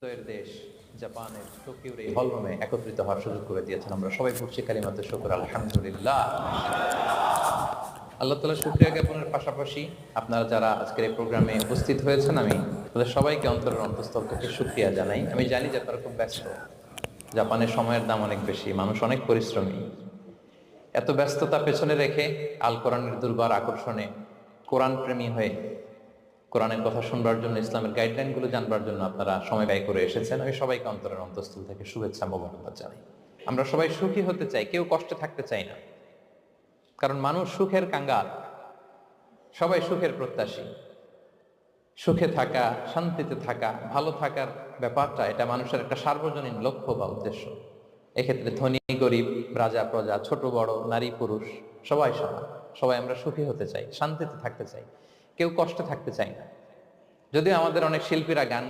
এর দেশ জাপানের টোকিওর এই হলরুমে একত্রিত হওয়ার সুযোগ করে দিয়েছেন। আমরা সবাই পড়ছি কালিমাতুশ শুকর, আলহামদুলিল্লাহ। আল্লাহ তাআলা শুকরিয়া জ্ঞাপনের পাশাপাশি আপনারা যারা আজকের এই প্রোগ্রামে উপস্থিত হয়েছেন, আমি তাদের সবাইকে অন্তরের অন্তঃস্থল থেকে শুকরিয়া জানাই। আমি জানি যে আপনারা খুব ব্যস্ত, জাপানের সময়ের দাম অনেক বেশি, মানুষ অনেক পরিশ্রমী। এত ব্যস্ততা পেছনে রেখে আল কোরআনের দুর্বার আকর্ষণে কোরআন প্রেমী হয়ে কোরআনের কথা শুনবার জন্য, ইসলামের গাইডলাইনগুলো জানবার জন্য আপনারা সময় ব্যয় করে এসেছেন। আমি সবাইকে অন্তরের অন্তঃস্থল থেকে শুভেচ্ছা মোবারকবাদ জানাই। আমরা সবাই সুখী হতে চাই, কেউ কষ্টে থাকতে চাই না, কারণ মানুষ সুখের কাঙ্গাল, সবাই সুখের প্রত্যাশী। সুখে থাকা, শান্তিতে থাকা, ভালো থাকার ব্যাপারটা এটা মানুষের একটা সার্বজনীন লক্ষ্য বা উদ্দেশ্য। এক্ষেত্রে ধনী গরিব, রাজা প্রজা, ছোট বড়, নারী পুরুষ সবাই সমান। সবাই আমরা সুখী হতে চাই, শান্তিতে থাকতে চাই, কেউ কষ্টে থাকতে চাই না। যদিও আমাদের অনেক শিল্পীরা গান